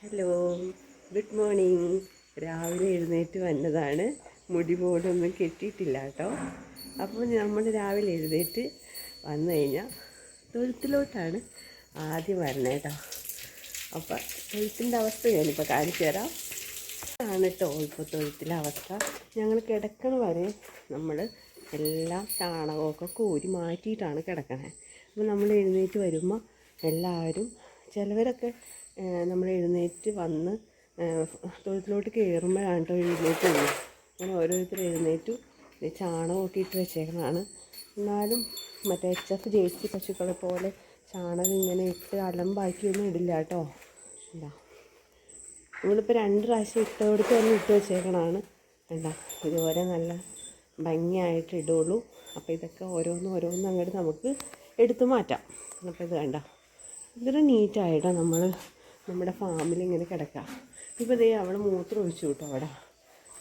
Hello, good morning. രാവിലെ എഴുന്നേറ്റ് വന്നതാണ്. മുടി പോലൊന്നും കെട്ടിയിട്ടില്ല കേട്ടോ. അപ്പോൾ നമ്മൾ രാവിലെ എഴുന്നേറ്റ് വന്നു കഴിഞ്ഞാൽ തൊഴുത്തിലോട്ടാണ് ആദ്യം വരണേ കേട്ടോ. അപ്പം തൊഴുത്തിൻ്റെ അവസ്ഥ ഞാനിപ്പോൾ കാണിച്ചു തരാം. ആണ് കേട്ടോ ഇപ്പോൾ തൊഴുത്തിലെ അവസ്ഥ. ഞങ്ങൾ കിടക്കണ വരെ നമ്മൾ എല്ലാം ചാണകമൊക്കെ കോരി മാറ്റിയിട്ടാണ് കിടക്കണേ. അപ്പോൾ നമ്മൾ എഴുന്നേറ്റ് വരുമ്പോൾ എല്ലാവരും ചിലവരൊക്കെ നമ്മൾ എഴുന്നേറ്റ് വന്ന് തൊഴുത്തിലോട്ട് കയറുമ്പോഴാണ് കേട്ടോ എഴുന്നേറ്റ് പോകുന്നത്. അങ്ങനെ ഓരോരുത്തർ എഴുന്നേറ്റു ചാണകമൊക്കെ ഇട്ട് വെച്ചേക്കണതാണ്. എന്നാലും മറ്റേ HF ജേഴ്സി പശുക്കളെ പോലെ ചാണകം ഇങ്ങനെ ഇട്ട് അലമ്പാക്കിയൊന്നും ഇടില്ല കേട്ടോ. എന്താ നമ്മളിപ്പോൾ 2 പ്രാവശ്യം ഇട്ടോടത്ത് തന്നെ ഇട്ട് വെച്ചേക്കണതാണ്. എന്താ ഇതുപോലെ നല്ല ഭംഗിയായിട്ട് ഇടുള്ളൂ. അപ്പോൾ ഇതൊക്കെ ഓരോന്നും അങ്ങോട്ട് നമുക്ക് എടുത്തു മാറ്റാം. അപ്പോൾ ഇത് കണ്ട ഇതൊരു നീറ്റായിട്ടോ നമ്മൾ നമ്മുടെ ഫാമിൽ ഇങ്ങനെ കിടക്കാം. ഇപ്പോൾ ഇതേ അവൾ മൂത്രം ഒഴിച്ചു കിട്ടും അവിടെ.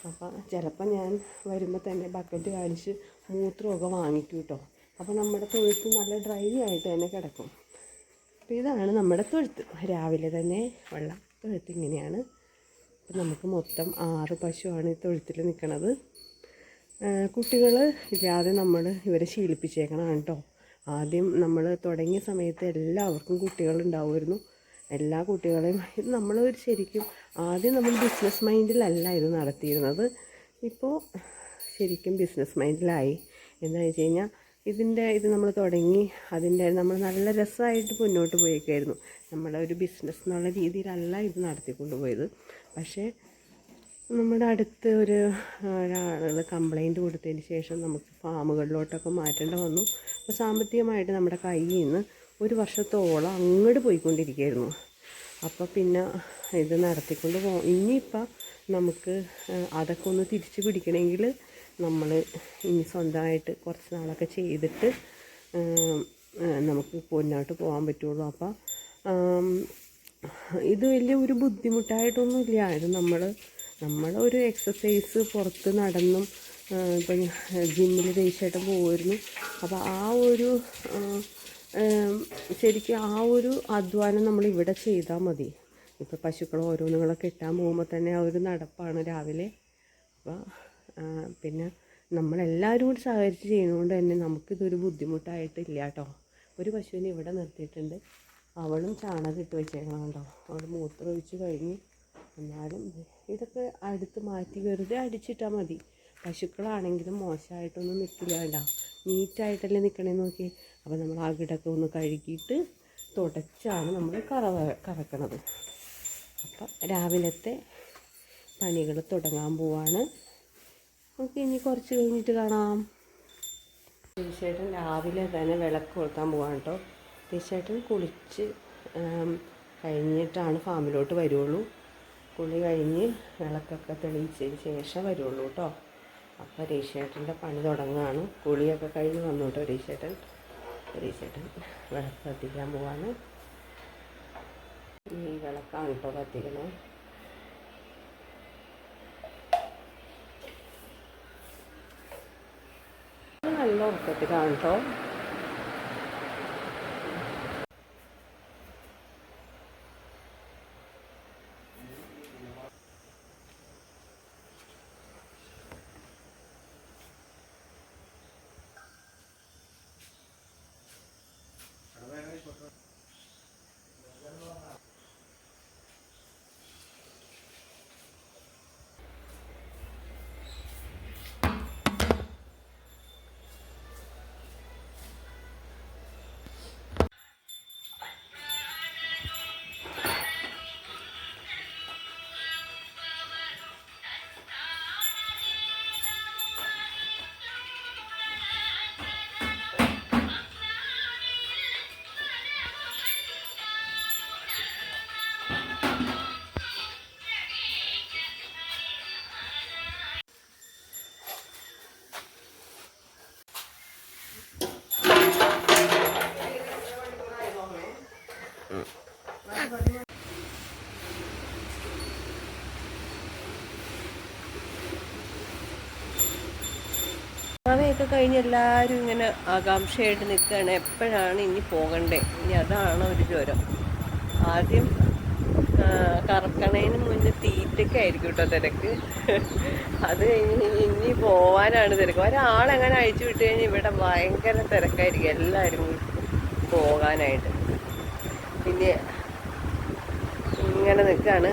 അപ്പം ചിലപ്പോൾ ഞാൻ വരുമ്പോൾ തന്നെ ബക്കറ്റ് കാണിച്ച് മൂത്രമൊക്കെ വാങ്ങിക്കും കേട്ടോ. അപ്പോൾ നമ്മുടെ തൊഴുത്ത് നല്ല ഡ്രൈ ആയിട്ട് തന്നെ കിടക്കും. അപ്പോൾ ഇതാണ് നമ്മുടെ തൊഴുത്ത്. രാവിലെ തന്നെ ഉള്ള തൊഴുത്ത് ഇങ്ങനെയാണ്. അപ്പം നമുക്ക് മൊത്തം 6 പശുവാണ് ഈ തൊഴുത്തിൽ നിൽക്കുന്നത്. കുട്ടികൾ ഇല്ലാതെ നമ്മൾ ഇവരെ ശീലിപ്പിച്ചേക്കണം കേട്ടോ. ആദ്യം നമ്മൾ തുടങ്ങിയ സമയത്ത് എല്ലാവർക്കും കുട്ടികളുണ്ടാവുമായിരുന്നു. എല്ലാ കുട്ടികളെയും ഇത് നമ്മൾ ശരിക്കും ആദ്യം നമ്മൾ ബിസിനസ് മൈൻഡിലല്ല ഇത് നടത്തിയിരുന്നത്. ഇപ്പോൾ ശരിക്കും ബിസിനസ് മൈൻഡിലായി. എന്താണെന്ന് വെച്ച് കഴിഞ്ഞാൽ ഇത് നമ്മൾ തുടങ്ങി നമ്മൾ നല്ല രസമായിട്ട് മുന്നോട്ട് പോയേക്കായിരുന്നു. നമ്മളൊരു ബിസിനസ് എന്നുള്ള രീതിയിലല്ല ഇത് നടത്തിക്കൊണ്ടുപോയത്. പക്ഷേ നമ്മുടെ അടുത്ത് ഒരാൾ കംപ്ലൈൻറ്റ് കൊടുത്തതിന് ശേഷം നമുക്ക് ഫാമുകളിലോട്ടൊക്കെ മാറ്റേണ്ടി വന്നു. അപ്പോൾ സാമ്പത്തികമായിട്ട് നമ്മുടെ കയ്യിൽ നിന്ന് 1 വർഷത്തോളം അങ്ങോട്ട് പോയിക്കൊണ്ടിരിക്കുകയായിരുന്നു. അപ്പോൾ പിന്നെ ഇത് നടത്തിക്കൊണ്ട് ഇനിയിപ്പോൾ നമുക്ക് അതൊക്കെ ഒന്ന് തിരിച്ചു പിടിക്കണമെങ്കിൽ നമ്മൾ ഇനി സ്വന്തമായിട്ട് കുറച്ച് നാളൊക്കെ ചെയ്തിട്ട് നമുക്ക് മുന്നോട്ട് പോകാൻ പറ്റുള്ളൂ. അപ്പോൾ ഇത് വലിയ ഒരു ബുദ്ധിമുട്ടായിട്ടൊന്നുമില്ല. ഇത് നമ്മളൊരു എക്സസൈസ് പുറത്ത് നടന്നും ഇപ്പം ജിമ്മിൽ ദേശമായിട്ട് പോകുമായിരുന്നു. അപ്പോൾ ശരിക്കും ആ ഒരു അധ്വാനം നമ്മളിവിടെ ചെയ്താൽ മതി. ഇപ്പോൾ പശുക്കൾ ഓരോന്നുകളൊക്കെ ഇട്ടാൻ പോകുമ്പോൾ തന്നെ ആ ഒരു നടപ്പാണ് രാവിലെ. അപ്പോൾ പിന്നെ നമ്മളെല്ലാവരും കൂടി സഹകരിച്ച് ചെയ്യുന്നതുകൊണ്ട് തന്നെ നമുക്കിതൊരു ബുദ്ധിമുട്ടായിട്ടില്ല കേട്ടോ. ഒരു പശുവിനെ ഇവിടെ നിർത്തിയിട്ടുണ്ട്. അവളും ചാണകം ഇട്ട് വെച്ചേക്കണം കേട്ടോ. അവൾ മൂത്രം ഒഴിച്ച് കഴിഞ്ഞ്. എന്നാലും ഇതൊക്കെ അടുത്ത് മാറ്റി വെറുതെ അടിച്ചിട്ടാൽ മതി. പശുക്കളാണെങ്കിലും മോശമായിട്ടൊന്നും നിൽക്കില്ല കേട്ടോ. നീറ്റായിട്ടല്ലേ നിൽക്കണേന്ന് നോക്കി. അപ്പോൾ നമ്മൾ ആ കിടക്ക ഒന്ന് കഴുകിയിട്ട് തുടച്ചാണ് നമ്മൾ കറക്കണത്. അപ്പം രാവിലത്തെ പണികൾ തുടങ്ങാൻ പോവാണ്. നമുക്ക് ഇനി കുറച്ച് കഴിഞ്ഞിട്ട് കാണാം. തീർച്ചയായിട്ടും രാവിലെ തന്നെ വിളക്ക് കൊളുത്താൻ പോവാണ് കേട്ടോ. തീർച്ചയായിട്ടും കുളിച്ച് കഴിഞ്ഞിട്ടാണ് ഫാമിലോട്ട് വരുള്ളൂ. കുളി കഴിഞ്ഞ് വിളക്കൊക്കെ തെളിയിച്ചതിന് ശേഷം വരുള്ളൂ കേട്ടോ. അപ്പോൾ രേശേട്ടൻ്റെ പണി തുടങ്ങുകയാണ്. കുളിയൊക്കെ കഴിഞ്ഞ് വന്നു കേട്ടോ രേശേട്ടൻ വിളക്ക് കത്തിക്കാൻ പോവാണ്. ഈ വിളക്കാണ് കേട്ടോ കത്തിക്കണേ. നല്ല ഉറക്കത്തിലാണ് കേട്ടോ. സമയമൊക്കെ കഴിഞ്ഞ് എല്ലാവരും ഇങ്ങനെ ആകാംക്ഷയായിട്ട് നിൽക്കുകയാണ്. എപ്പോഴാണ് ഇനി പോകണ്ടേ? ഇനി അതാണ് ഒരു ജ്വരം. ആദ്യം കറക്കണതിന് മുന്നേ തീറ്റയ്ക്കായിരിക്കും കേട്ടോ തിരക്ക്. അത് കഴിഞ്ഞ് ഇനി പോവാനാണ് തിരക്ക്. ഒരാളെങ്ങനെ അഴിച്ചു വിട്ട് കഴിഞ്ഞാൽ ഇവിടെ ഭയങ്കര തിരക്കായിരിക്കും എല്ലാവരും പോകാനായിട്ട്. പിന്നെ ഇങ്ങനെ നിൽക്കുകയാണ്,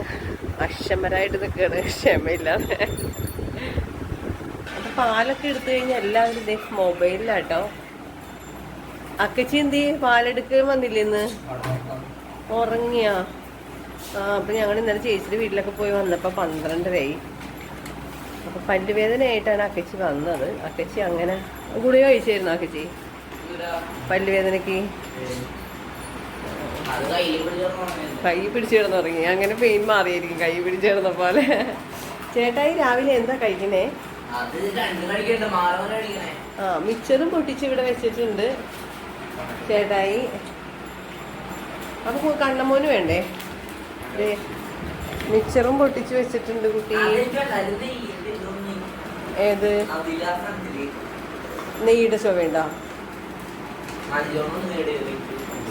അക്ഷമരായിട്ട് നിൽക്കുകയാണ്, ക്ഷമയില്ലാതെ. അത് പാലൊക്കെ എടുത്തു കഴിഞ്ഞാൽ എല്ലാവരും ഇതേ മൊബൈലിലാട്ടോ. അക്കച്ചി എന്ത് പാലെടുക്കാൻ വന്നില്ല ഇന്ന്? ഉറങ്ങിയാ? അപ്പം ഞങ്ങൾ ഇന്നലെ ചേച്ചിയുടെ വീട്ടിലൊക്കെ പോയി വന്നപ്പോൾ 12:30. അപ്പം പല്ലുവേദനയായിട്ടാണ് അക്കച്ചി വന്നത്. അക്കച്ചി അങ്ങനെ ഗുളിക കഴിച്ചായിരുന്നു അക്കച്ചി പല്ലുവേദനയ്ക്ക്. കൈ പിടിച്ചു കിടന്ന് തുടങ്ങി. അങ്ങനെ പെയിൻ മാറിയായിരിക്കും കൈ പിടിച്ചു കിടന്ന പോലെ. ചേട്ടായി രാവിലെ എന്താ കഴിക്കണേ? മിച്ചറും പൊട്ടിച്ച് ഇവിടെ വെച്ചിട്ടുണ്ട് ചേട്ടായി. അപ്പൊ കണ്ണമോന് വേണ്ടേ? മിച്ചറും പൊട്ടിച്ച് വെച്ചിട്ടുണ്ട് കുട്ടി. ഏത് നെയ്യുടെ ചൊവ്വേണ്ട?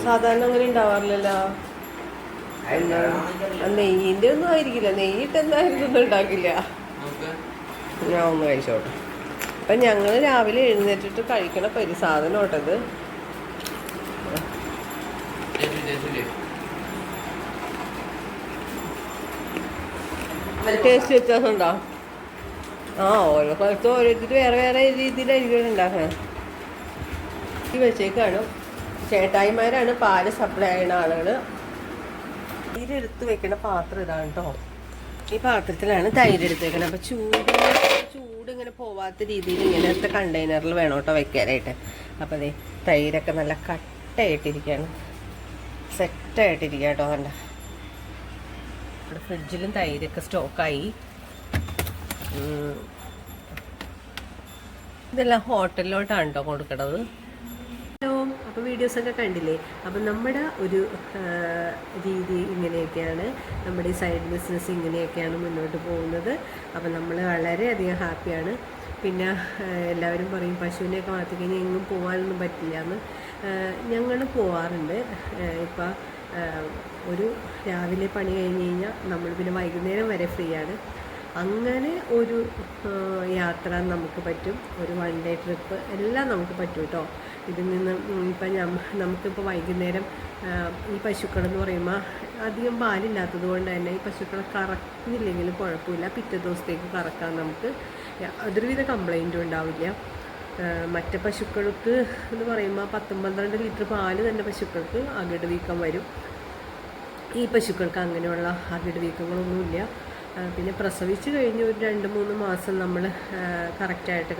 സാധാരണ അങ്ങനെ ഉണ്ടാവാറില്ലല്ലോ. നെയ്യിന്റെ ഒന്നും ആയിരിക്കില്ല. നെയ്യിട്ട് എന്തായാലും ഒന്നും ഉണ്ടാക്കില്ല. ഞാൻ ഒന്ന് കഴിച്ചോട്ടെ. അപ്പം ഞങ്ങൾ രാവിലെ എഴുന്നേറ്റിട്ട് കഴിക്കണ സാധനം കേട്ടത്. ടേസ്റ്റ് വ്യത്യാസം ഉണ്ടോ? ഓരോ സ്ഥലത്ത് ഓരോരുത്തർ വേറെ വേറെ രീതിയിലായിരിക്കും ഉണ്ടാക്കണേ. ഈ വെച്ചേക്കാണ് ചേട്ടായിമാരാണ് പാല് സപ്ലൈ ചെയ്യുന്ന ആളുകൾ. തൈരെടുത്ത് വെക്കുന്ന പാത്രം ഇതാണ് കേട്ടോ. ഈ പാത്രത്തിലാണ് തൈരെടുത്ത് വെക്കുന്നത്. അപ്പോൾ ചൂട് ഇങ്ങനെ പോവാത്ത രീതിയിൽ ഇങ്ങനത്തെ കണ്ടെയ്നറിൽ വേണം കേട്ടോ വെക്കാനായിട്ട്. അപ്പോൾ അതെ തൈരൊക്കെ നല്ല കട്ടയായിട്ടിരിക്കുകയാണ്, സെറ്റായിട്ടിരിക്കുക കേട്ടോ. കണ്ട ഇവിടെ ഫ്രിഡ്ജിലും തൈരൊക്കെ സ്റ്റോക്കായി. ഇതെല്ലാം ഹോട്ടലിലോട്ടാണ് കേട്ടോ കൊടുക്കണത്. ഹലോ, അപ്പോൾ വീഡിയോസൊക്കെ കണ്ടില്ലേ? അപ്പം നമ്മുടെ ഒരു രീതി ഇങ്ങനെയൊക്കെയാണ്, നമ്മുടെ ഈ സൈഡ് ബിസിനസ് ഇങ്ങനെയൊക്കെയാണ് മുന്നോട്ട് പോകുന്നത്. അപ്പം നമ്മൾ വളരെയധികം ഹാപ്പിയാണ്. പിന്നെ എല്ലാവരും പറയും പശുവിനെയൊക്കെ വളർത്തി കഴിഞ്ഞാൽ എങ്ങും പോകാനൊന്നും പറ്റില്ല എന്ന്. ഞങ്ങൾ പോവാറുണ്ട്. ഇപ്പം ഒരു രാവിലെ പണി കഴിഞ്ഞ് കഴിഞ്ഞാൽ നമ്മൾ പിന്നെ വൈകുന്നേരം വരെ ഫ്രീ ആണ്. അങ്ങനെ ഒരു യാത്ര നമുക്ക് പറ്റും, ഒരു 1 ഡേ ട്രിപ്പ് എല്ലാം നമുക്ക് പറ്റും കേട്ടോ. ഇതിൽ നിന്ന് ഇപ്പം നമുക്കിപ്പോൾ വൈകുന്നേരം ഈ പശുക്കളെന്ന് പറയുമ്പോൾ അധികം പാലില്ലാത്തത് കൊണ്ട് തന്നെ ഈ പശുക്കളെ കറക്കുന്നില്ലെങ്കിലും കുഴപ്പമില്ല. പിറ്റേ ദിവസത്തേക്ക് കറക്കാൻ നമുക്ക് യാതൊരുവിധ കംപ്ലൈൻറ്റും ഉണ്ടാവില്ല. മറ്റേ പശുക്കൾക്ക് എന്ന് പറയുമ്പോൾ 10-12 ലിറ്റർ പാല് തന്നെ പശുക്കൾക്ക് അകിട് വീക്കം വരും. ഈ പശുക്കൾക്ക് അങ്ങനെയുള്ള അകിട് വീക്കങ്ങളൊന്നുമില്ല. പിന്നെ പ്രസവിച്ച് കഴിഞ്ഞ് ഒരു 2-3 മാസം നമ്മൾ കറക്റ്റായിട്ട്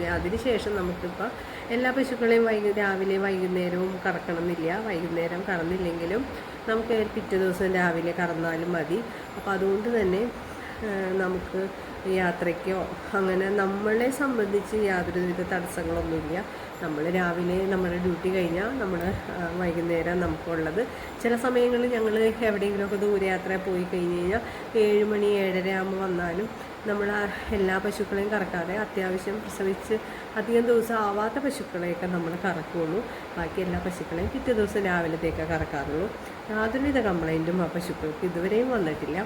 അതിന് ശേഷം നമുക്കിപ്പോൾ എല്ലാ പശുക്കളെയും രാവിലെ വൈകുന്നേരവും കറക്കണമെന്നില്ല. വൈകുന്നേരം കറന്നില്ലെങ്കിലും നമുക്ക് പിറ്റേ ദിവസം രാവിലെ കറന്നാലും മതി. അപ്പോൾ അതുകൊണ്ട് തന്നെ നമുക്ക് യാത്രയ്ക്കോ അങ്ങനെ നമ്മളെ സംബന്ധിച്ച് യാതൊരുവിധ തടസ്സങ്ങളൊന്നുമില്ല. നമ്മൾ രാവിലെ നമ്മുടെ ഡ്യൂട്ടി കഴിഞ്ഞാൽ നമ്മൾ വൈകുന്നേരം നമുക്കുള്ളത്. ചില സമയങ്ങളിൽ ഞങ്ങൾ എവിടെയെങ്കിലുമൊക്കെ ദൂരയാത്ര പോയി കഴിഞ്ഞ് കഴിഞ്ഞാൽ 7 മണി 7:30 ആകുമ്പോൾ വന്നാലും നമ്മൾ എല്ലാ പശുക്കളെയും കറക്കാതെ അത്യാവശ്യം പ്രസവിച്ച് അധികം ദിവസം ആവാത്ത പശുക്കളെയൊക്കെ നമ്മൾ കറക്കുകയുള്ളൂ. ബാക്കി എല്ലാ പശുക്കളെയും പിറ്റേ ദിവസം രാവിലത്തേക്ക് കറക്കാറുള്ളൂ. യാതൊരുവിധ കംപ്ലൈൻറ്റും ആ പശുക്കൾക്ക് ഇതുവരെയും വന്നിട്ടില്ല.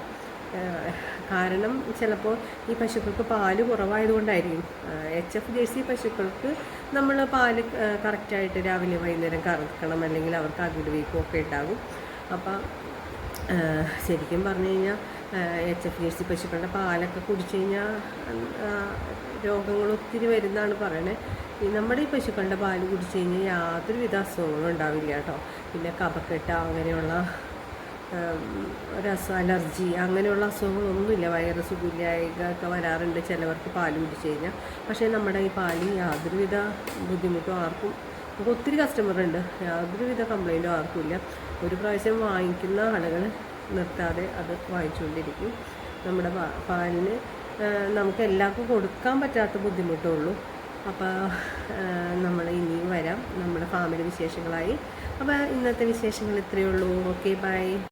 കാരണം ചിലപ്പോൾ ഈ പശുക്കൾക്ക് പാല് കുറവായതുകൊണ്ടായിരിക്കും. HF ജേഴ്സി പശുക്കൾക്ക് നമ്മൾ പാല് കറക്റ്റായിട്ട് രാവിലെ വൈകുന്നേരം കറക്കണം, അല്ലെങ്കിൽ അവർക്ക് അകിട് വീക്കം ഒക്കെ ഉണ്ടാകും. അപ്പം ശരിക്കും പറഞ്ഞു കഴിഞ്ഞാൽ HF ജേഴ്സി പശുക്കളുടെ പാലൊക്കെ കുടിച്ചു കഴിഞ്ഞാൽ രോഗങ്ങൾ ഒത്തിരി വരുന്നതാണ് പറയണേ. നമ്മുടെ ഈ പശുക്കളുടെ പാല് കുടിച്ചു കഴിഞ്ഞാൽ യാതൊരുവിധ അസുഖങ്ങളും ഉണ്ടാവില്ല കേട്ടോ. പിന്നെ കഫക്കെട്ട് അങ്ങനെയുള്ള അലർജി അങ്ങനെയുള്ള അസുഖങ്ങളൊന്നുമില്ല. വയറ് സുഖമില്ലായ്ക വരാറുണ്ട് ചിലവർക്ക് പാല് കുടിച്ചു കഴിഞ്ഞാൽ. പക്ഷേ നമ്മുടെ ഈ പാലിന് യാതൊരുവിധ ബുദ്ധിമുട്ടും ആർക്കും, നമുക്ക് ഒത്തിരി കസ്റ്റമറുണ്ട്, യാതൊരുവിധ കംപ്ലൈൻറ്റും ആർക്കുമില്ല. ഒരു പ്രാവശ്യം വാങ്ങിക്കുന്ന ആളുകൾ നിർത്താതെ അത് വാങ്ങിച്ചുകൊണ്ടിരിക്കും. നമ്മുടെ പാലിന് നമുക്ക് എല്ലാവർക്കും കൊടുക്കാൻ പറ്റാത്ത ബുദ്ധിമുട്ടേ ഉള്ളൂ. അപ്പോൾ നമ്മൾ ഇനിയും വരാം നമ്മുടെ ഫാമിലി വിശേഷങ്ങളായി. അപ്പോൾ ഇന്നത്തെ വിശേഷങ്ങൾ ഇത്രയേ ഉള്ളൂ. Okay, by.